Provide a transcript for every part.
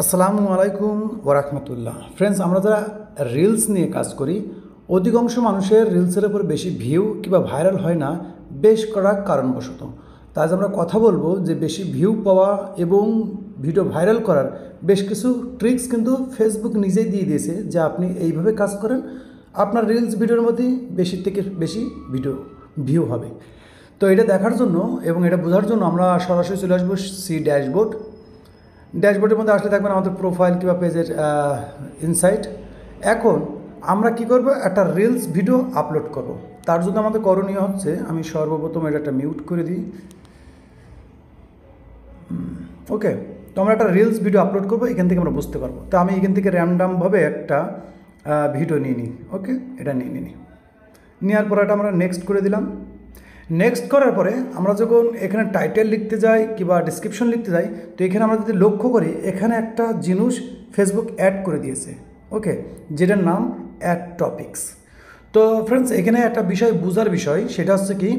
আসসালামু আলাইকুম ওরহমতুল্লাহ। ফ্রেন্ডস, আমরা যারা রিলস নিয়ে কাজ করি, অধিকাংশ মানুষের রিলসের উপর বেশি ভিউ কিংবা ভাইরাল হয় না বেশ করা কারণবশত। তাই আমরা কথা বলবো যে বেশি ভিউ পাওয়া এবং ভিডিও ভাইরাল করার বেশ কিছু ট্রিক্স কিন্তু ফেসবুক নিজেই দিয়ে দিয়েছে, যে আপনি এইভাবে কাজ করেন, আপনার রিলস ভিডিওর মধ্যে বেশি থেকে বেশি ভিউ হবে। তো এটা দেখার জন্য এবং এটা বোঝার জন্য আমরা সরাসরি চলে আসবো ড্যাশবোর্ডের মধ্যে আসলে দেখবেন আমাদের প্রোফাইল কিংবা পেজের ইনসাইট। এখন আমরা কি করব, একটা রিলস ভিডিও আপলোড করব। তার জন্য আমাদের করণীয় হচ্ছে, আমি সর্বপ্রথম এটা একটা মিউট করে দিই। ওকে, তো আমরা একটা রিলস ভিডিও আপলোড করবো, এখান থেকে আমরা বুঝতে পারবো। তো আমি এখান থেকে র্যান্ডামভাবে একটা ভিডিও নিয়ে নিই। ওকে, এটা নিয়ে নিই, নেওয়ার পর এটা আমরা নেক্সট করে দিলাম। নেক্সট করার পরে আমরা যখন এখানে টাইটেল লিখতে যাই কিংবা ডিসক্রিপশন লিখতে যাই, তো এখানে আমরা যদি লক্ষ্য করি, এখানে একটা জিনিস ফেসবুক অ্যাড করে দিয়েছে। ওকে, যেটার নাম অ্যাড টপিকস। তো ফ্রেন্ডস, এখানে একটা বিষয় বোঝার বিষয়, সেটা হচ্ছে কি,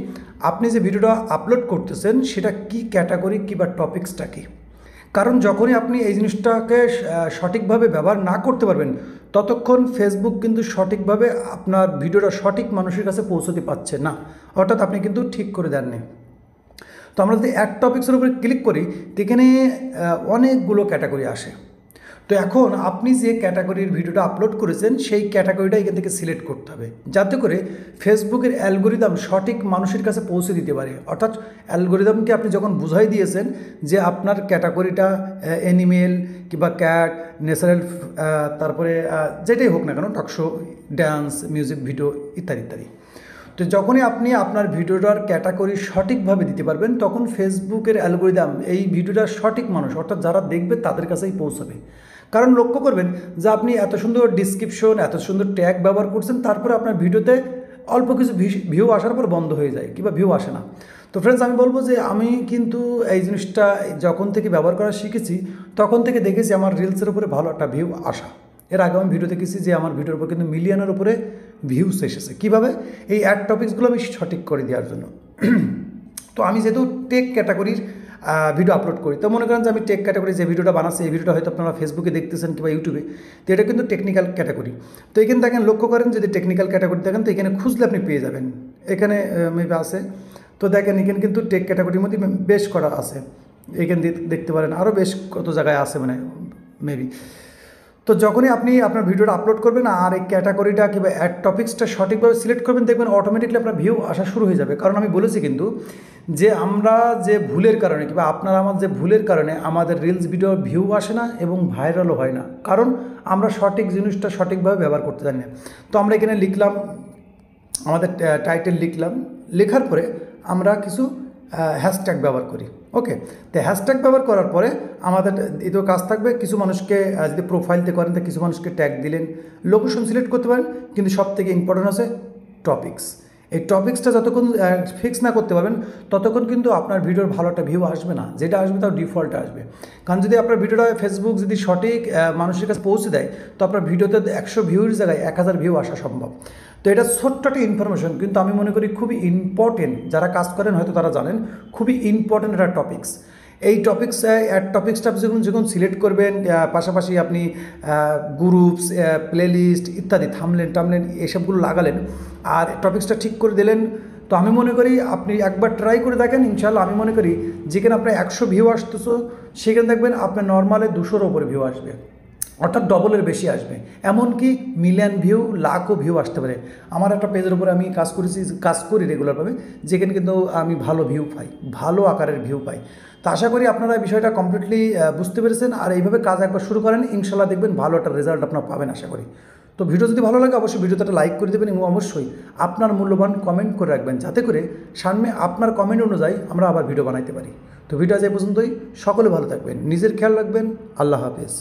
আপনি যে ভিডিওটা আপলোড করতেছেন সেটা কি ক্যাটাগরি কিংবা টপিক্সটা কী। কারণ যখনই আপনি এই জিনিসটাকে সঠিকভাবে ব্যবহার না করতে পারবেন, ততক্ষণ ফেসবুক কিন্তু সঠিকভাবে আপনার ভিডিওটা সঠিক মানুষের কাছে পৌঁছতে পারছে না, অর্থাৎ আপনি কিন্তু ঠিক করে দেননি। তো আমরা যদি এক টপিক্সের উপরে ক্লিক করি, তো এখানে অনেকগুলো ক্যাটাগরি আসে। তো এখন আপনি যে ক্যাটাগরির ভিডিওটা আপলোড করেছেন, সেই ক্যাটাগরিটা এখান থেকে সিলেক্ট করতে হবে, যাতে করে ফেসবুকের অ্যালগোরিদম সঠিক মানুষের কাছে পৌঁছে দিতে পারে। অর্থাৎ অ্যালগোরিদমকে আপনি যখন বুঝাই দিয়েছেন যে আপনার ক্যাটাগরিটা অ্যানিমেল কিংবা ক্যাট, ন্যাচারাল, তারপরে যেটাই হোক না কেন, টকশো, ড্যান্স, মিউজিক ভিডিও ইত্যাদি ইত্যাদি। তো যখনই আপনি আপনার ভিডিওটার ক্যাটাগরি সঠিকভাবে দিতে পারবেন, তখন ফেসবুকের অ্যালগোরিদম এই ভিডিওটার সঠিক মানুষ, অর্থাৎ যারা দেখবে তাদের কাছেই পৌঁছাবে। কারণ লক্ষ্য করবেন যে আপনি এত সুন্দর ডিসক্রিপশন, এত সুন্দর ট্যাগ ব্যবহার করছেন, তারপরে আপনার ভিডিওতে অল্প কিছু ভিউ আসার পর বন্ধ হয়ে যায় কিংবা ভিউ আসে না। তো ফ্রেন্ডস, আমি বলবো যে আমি কিন্তু এই জিনিসটা যখন থেকে ব্যবহার করা শিখেছি, তখন থেকে দেখেছি আমার রিলসের উপরে ভালো একটা ভিউ আসা। এর আগে আমি ভিডিও দেখেছি যে আমার ভিডিওর উপর কিন্তু মিলিয়নের উপরে ভিউস এসেছে। কীভাবে? এই অ্যাড টপিক্সগুলো আমি সঠিক করে দেওয়ার জন্য। তো আমি যেহেতু টেক ক্যাটাগরির ভিডিও আপলোড করি, তো মনে করেন যে আমি টেক ক্যাটাগরি যে ভিডিওটা বানাচ্ছি, এই ভিডিওটা হয়তো আপনারা ফেসবুকে দেখতেছেন কিংবা ইউটিউবে, তো এটা কিন্তু টেকনিক্যাল ক্যাটাগরি। তো এখানে দেখেন, লক্ষ্য করেন, যদি টেকনিক্যাল ক্যাটাগরি দেখেন, তো এখানে খুঁজলে আপনি পেয়ে যাবেন, এখানে মেবি আছে। তো দেখেন, এখানে কিন্তু টেক ক্যাটাগরির মধ্যে বেশ করা আছে, এখানে দেখতে পারেন, আরও বেশ কত জায়গায় আছে মানে মেবি। তো যখনই আপনি আপনার ভিডিওটা আপলোড করবেন আর এই ক্যাটাগরিটা কিংবা অ্যাড টপিক্সটা সঠিকভাবে সিলেক্ট করবেন, দেখবেন অটোমেটিকলি আপনার ভিউ আসা শুরু হয়ে যাবে। কারণ আমি বলেছি কিন্তু যে আমরা যে ভুলের কারণে কিংবা আপনার আমার যে ভুলের কারণে আমাদের রিলস ভিডিওর ভিউ আসে না এবং ভাইরালও হয় না, কারণ আমরা সঠিক জিনিসটা সঠিকভাবে ব্যবহার করতে জানি না। তো আমরা এখানে লিখলাম, আমাদের টাইটেল লিখলাম, লেখার পরে আমরা কিছু হ্যাশট্যাগ ব্যবহার করি। ওকে, তো হ্যাশট্যাগ ব্যবহার করার পরে আমাদের দ্বিতীয় কাজ থাকবে, কিছু মানুষকে যদি প্রোফাইলতে করেন, তো কিছু মানুষকে ট্যাগ দিলেন, লোকেশন সিলেক্ট করতে পারেন, কিন্তু সব থেকে ইম্পর্টেন্ট আছে টপিক্স। এই টপিক্সটা যতক্ষণ ফিক্স না করতে পারবেন, ততক্ষণ কিন্তু আপনার ভিডিওর ভালো একটা ভিউ আসবে না, যেটা আসবে তাও ডিফল্টে আসবে। কারণ যদি আপনার ভিডিওটা ফেসবুক যদি সঠিক মানুষের কাছে পৌঁছে দেয়, তো আপনার ভিডিওতে 100 ভিউর জায়গায় 1000 ভিউ আসা সম্ভব। তো এটা ছোট্ট একটা ইনফরমেশন, কিন্তু আমি মনে করি খুবই ইম্পর্টেন্ট। যারা কাজ করেন হয়তো তারা জানেন, খুবই ইম্পর্টেন্ট একটা টপিক্স। এই টপিক্স, অ্যাড টপিক্সটা যখন সিলেক্ট করবেন, পাশাপাশি আপনি গ্রুপস, প্লেলিস্ট ইত্যাদি, থামলেন এসবগুলো লাগালেন আর টপিক্সটা ঠিক করে দিলেন, তো আমি মনে করি আপনি একবার ট্রাই করে দেখেন, ইনশাল্লাহ আমি মনে করি যেখানে আপনার 100 ভিউ আসতেছো, সেখানে দেখবেন আপনার নর্মালে 200-র ওপরে ভিউ আসবে, অর্থাৎ ডবলের বেশি আসবে। এমনকি মিলিয়ন ভিউ, লাখও ভিউ আসতে পারে। আমার একটা পেজের উপরে আমি কাজ করি রেগুলারভাবে, যেখানে কিন্তু আমি ভালো ভিউ পাই, ভালো আকারের ভিউ পাই। তো আশা করি আপনারা এই বিষয়টা কমপ্লিটলি বুঝতে পেরেছেন, আর এইভাবে কাজ একবার শুরু করেন, ইনশাল্লাহ দেখবেন ভালো একটা রেজাল্ট আপনারা পাবেন আশা করি। তো ভিডিও যদি ভালো লাগে, অবশ্যই ভিডিওতে একটা লাইক করে দেবেন এবং অবশ্যই আপনার মূল্যবান কমেন্ট করে রাখবেন, যাতে করে সামনে আপনার কমেন্ট অনুযায়ী আমরা আবার ভিডিও বানাইতে পারি। তো ভিডিও আজ এই পর্যন্তই। সকলে ভালো থাকবেন, নিজের খেয়াল রাখবেন। আল্লাহ হাফেজ।